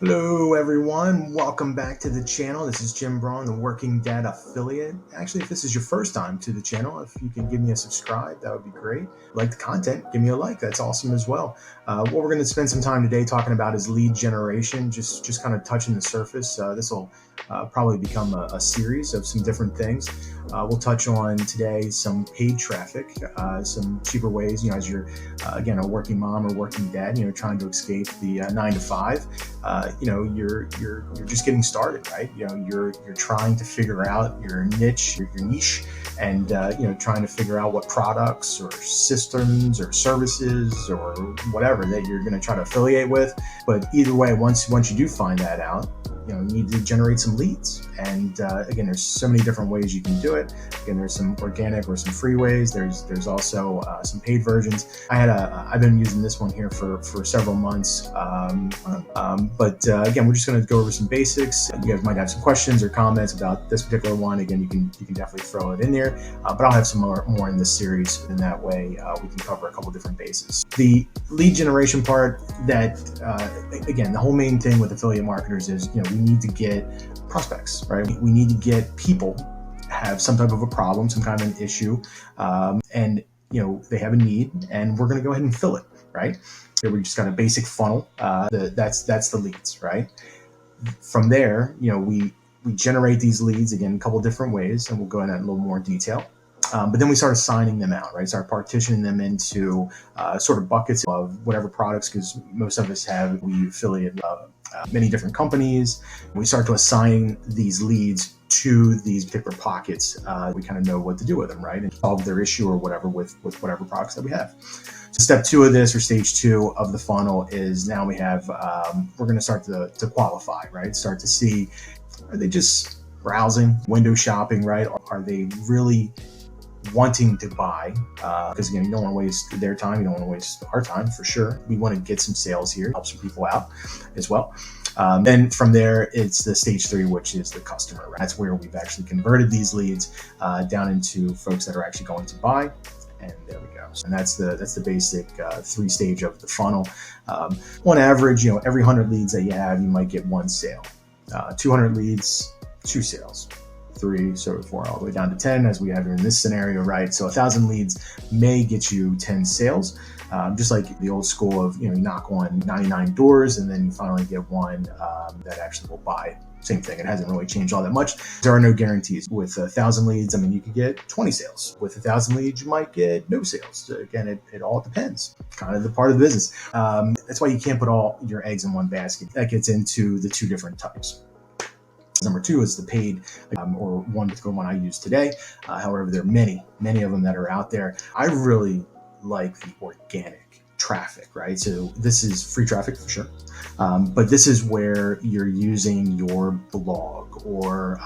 Hello everyone, welcome back to the channel. This is Jim Braun, the Working Dad Affiliate. Actually, if this is your first time to the channel, if you can give me a subscribe, that would be great. Like the content, give me a like, that's awesome as well. What we're going to spend some time today talking about is lead generation, just kind of touching the surface. This will probably become a series of some different things. We'll touch on today some paid traffic, some cheaper ways, as you're, again, a working mom or working dad, trying to escape the 9 to 5. You're just getting started, right? You're trying to figure out your niche, your niche, and trying to figure out what products or systems or services or whatever that you're going to try to affiliate with. But either way, once you do find that out, you need to generate some leads. And again, there's so many different ways you can do it. Again, there's some organic or some free ways. There's also some paid versions. I've been using this one here for several months. But again, we're just going to go over some basics. You guys might have some questions or comments about this particular one. Again, you can definitely throw it in there. But I'll have some more in this series. In that way, we can cover a couple different bases. The lead generation part, that again, the whole main thing with affiliate marketers is we need to get prospects, right? We need to get people have some type of a problem, some kind of an issue, and they have a need, and we're going to go ahead and fill it, right? So we just got a basic funnel. That's the leads, right? From there, we generate these leads again a couple different ways, and we'll go into a little more detail. But then we start assigning them out, right? Start partitioning them into sort of buckets of whatever products, because most of us we affiliate many different companies. We start to assign these leads to these particular pockets. We kind of know what to do with them, right? And solve their issue or whatever with whatever products that we have. So step 2 of this, or stage 2 of the funnel, is now we have, we're going to start to qualify, right? Start to see, are they just browsing, window shopping, right? Are they really wanting to buy? Because again, you don't want to waste their time. You don't want to waste our time, for sure. We want to get some sales here, help some people out as well. Then from there, it's the stage 3, which is the customer. Right? That's where we've actually converted these leads down into folks that are actually going to buy. And there we go. And that's the basic 3 stage of the funnel. On average, every 100 leads that you have, you might get 1 sale. 200 leads, 2 sales. 3, so 4, all the way down to 10, as we have here in this scenario, right? So 1,000 leads may get you 10 sales, just like the old school of, you knock on 99 doors and then you finally get one that actually will buy. Same thing. It hasn't really changed all that much. There are no guarantees. With 1,000 leads, you could get 20 sales. With 1,000 leads, you might get no sales. So again, it all depends. Kind of the part of the business. That's why you can't put all your eggs in one basket. That gets into the 2 different types. Number 2 is the paid, or one particular one I use today. However, there are many of them that are out there. I really like the organic traffic, right? So this is free traffic for sure. But this is where you're using your blog or,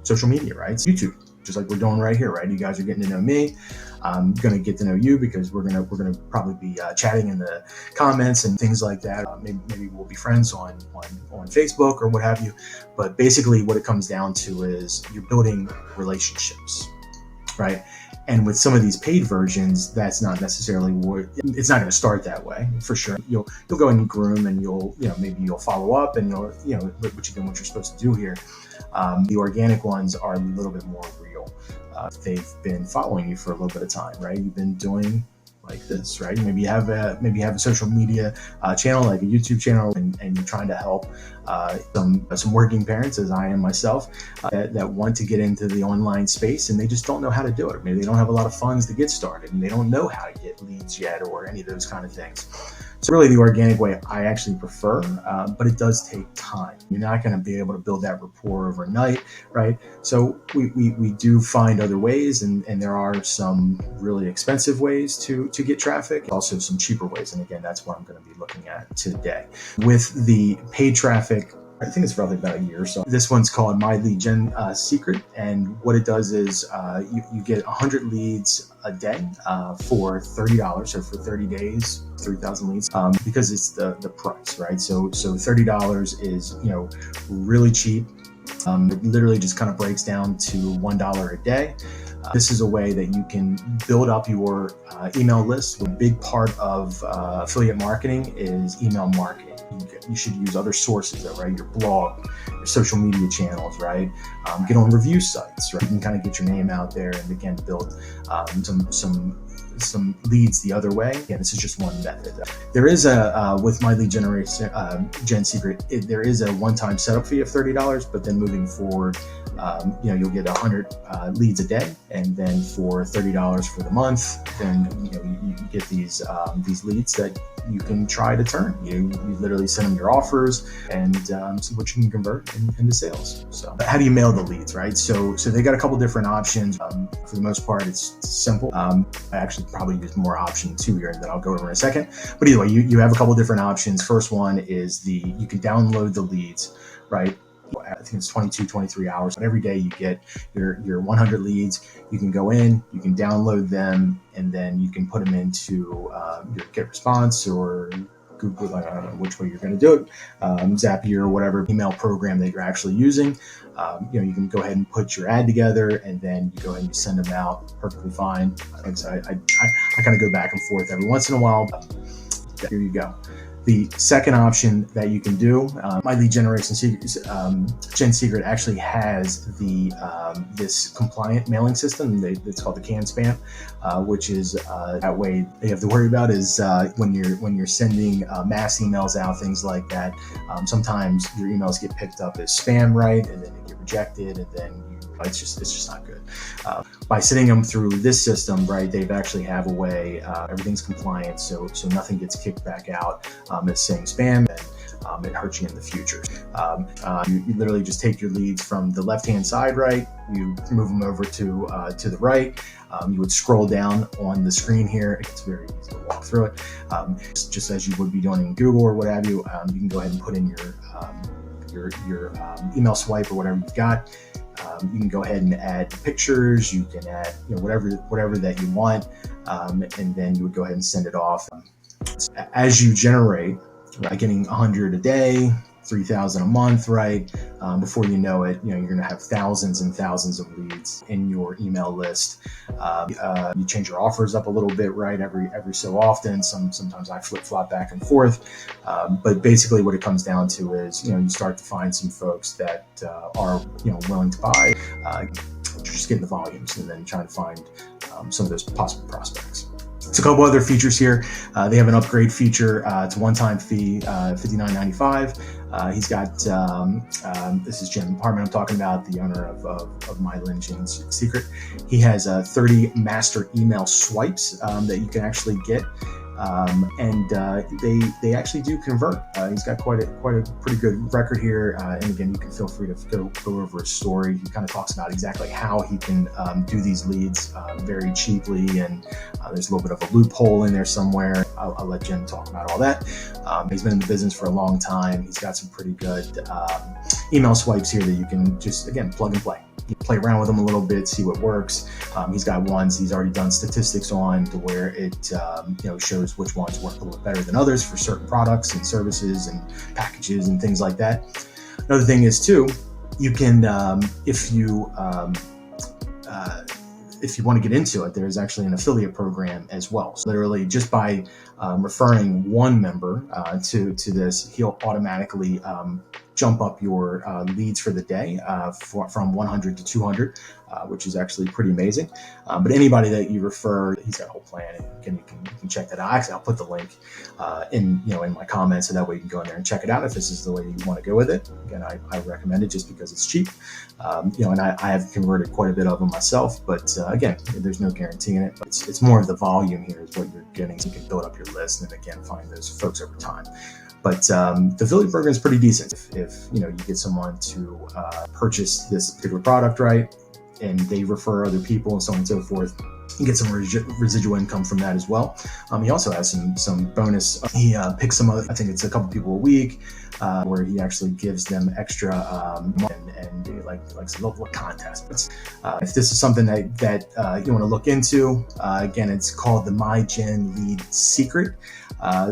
social media, right? So YouTube, just like we're doing right here, right? You guys are getting to know me. I'm going to get to know you, because we're going to probably be chatting in the comments and things like that. Maybe we'll be friends on Facebook or what have you. But basically what it comes down to is you're building relationships, right? And with some of these paid versions, that's not necessarily it's not going to start that way, for sure. You'll go and groom, and maybe you'll follow up, and what you're supposed to do here. The organic ones are a little bit more real. They've been following you for a little bit of time, right? You've been doing like this, right? Maybe you have a social media channel, like a YouTube channel, and you're trying to help some working parents, as I am myself, that want to get into the online space, and they just don't know how to do it. Maybe they don't have a lot of funds to get started, and they don't know how to get leads yet, or any of those kind of things. So really, the organic way I actually prefer, but it does take time. You're not going to be able to build that rapport overnight, right? So we do find other ways, and there are some really expensive ways to get traffic, also some cheaper ways. And again, that's what I'm going to be looking at today. With the paid traffic, I think it's probably about a year or so. This one's called My Lead Gen Secret. And what it does is you get 100 leads a day for $30. So for 30 days, 3,000 leads, because it's the price, right? So $30 is, really cheap. It literally just kind of breaks down to $1 a day. This is a way that you can build up your email list. A big part of affiliate marketing is email marketing. You should use other sources, right? Your blog, your social media channels, right? Get on review sites, right? You can kind of get your name out there and again build some leads the other way. Again, this is just one method. There is a with my lead generation Gen Secret, there is a one-time setup fee of $30, but then moving forward, you'll get 100 leads a day, and then for $30 for the month, then you get these leads that you can try to turn. You literally send them your offers and see what you can convert into sales. So how do you mail the leads, right? So they got a couple different options. For the most part, it's simple. I actually probably use more option 2 here that I'll go over in a second. But either way, you have a couple different options. First one is you can download the leads, right? I think it's 22, 23 hours. But every day you get your 100 leads. You can go in, you can download them, and then you can put them into your GetResponse or Google, I don't know which way you're going to do it, Zapier or whatever email program that you're actually using. You can go ahead and put your ad together, and then you go ahead and you send them out perfectly fine. I kind of go back and forth every once in a while. But here you go. The second option that you can do, my lead generation Gen Secret actually has this compliant mailing system. It's called the CAN-SPAM, which is that way they have to worry about is when you're sending mass emails out, things like that. Sometimes your emails get picked up as spam, right, and then they get rejected, and then it's just not good. By sending them through this system, right, they actually have a way, everything's compliant, so nothing gets kicked back out as saying spam, and it hurts you in the future. You literally just take your leads from the left-hand side, right, you move them over to the right. You would scroll down on the screen here. It's very easy to walk through it. Just as you would be doing in Google or what have you, you can go ahead and put in your email swipe or whatever you've got. You can go ahead and add pictures. You can add whatever that you want, and then you would go ahead and send it off. As you generate, right, getting 100 a day, 3,000 a month, right? Before you know it, you're going to have thousands and thousands of leads in your email list. You change your offers up a little bit, right? Every so often. Sometimes I flip-flop back and forth. But basically, what it comes down to is, you start to find some folks that are willing to buy. Just getting the volumes and then trying to find some of those possible prospects. It's a couple other features here. They have an upgrade feature. It's a one-time fee, $59.95. He's got, this is Jim Hartman I'm talking about, the owner of My Gen Secret. He has 30 master email swipes that you can actually get. And they actually do convert. He's got quite a pretty good record here. And again, you can feel free to go over his story. He kind of talks about exactly how he can do these leads very cheaply, and there's a little bit of a loophole in there somewhere. I'll let Jim talk about all that. He's been in the business for a long time. He's got some pretty good email swipes here that you can just, again, plug and play. You play around with them a little bit, see what works. He's got ones he's already done statistics on to where it shows which ones work a little better than others for certain products and services and packages and things like that. Another thing is too, you can if you want to get into it, there's actually an affiliate program as well. So literally just by referring one member to this, he'll automatically jump up your leads for the day from 100 to 200, which is actually pretty amazing. But anybody that you refer, he's got a whole plan, and you can check that out. Actually, I'll put the link in my comments, so that way you can go in there and check it out if this is the way you want to go with it. Again, I recommend it just because it's cheap. And I have converted quite a bit of them myself, but again, there's no guarantee in it. But it's more of the volume here is what you're getting, so you can build up your list and again find those folks over time. But the affiliate program is pretty decent. If you get someone to purchase this particular product, right, and they refer other people and so on and so forth, you get some residual income from that as well. He also has some bonus. He picks some other, I think it's a couple people a week, where he actually gives them extra and like a little contest. But if this is something that you want to look into, again, it's called the My Gen Lead Secret.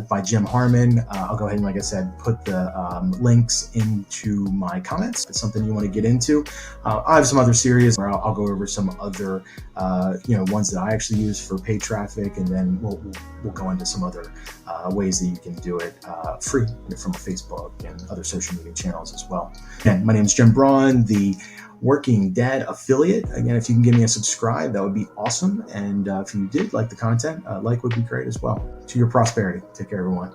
by Jim Harmon. I'll go ahead and, like I said, put the links into my comments. If it's something you want to get into. I have some other series where I'll go over some other, ones that I actually use for paid traffic, and then we'll go into some other ways that you can do it free from Facebook and other social media channels as well. And my name is Jim Braun, the Working Dad affiliate. Again, if you can give me a subscribe, that would be awesome. And if you did like the content, like would be great as well. To your prosperity. Take care, everyone.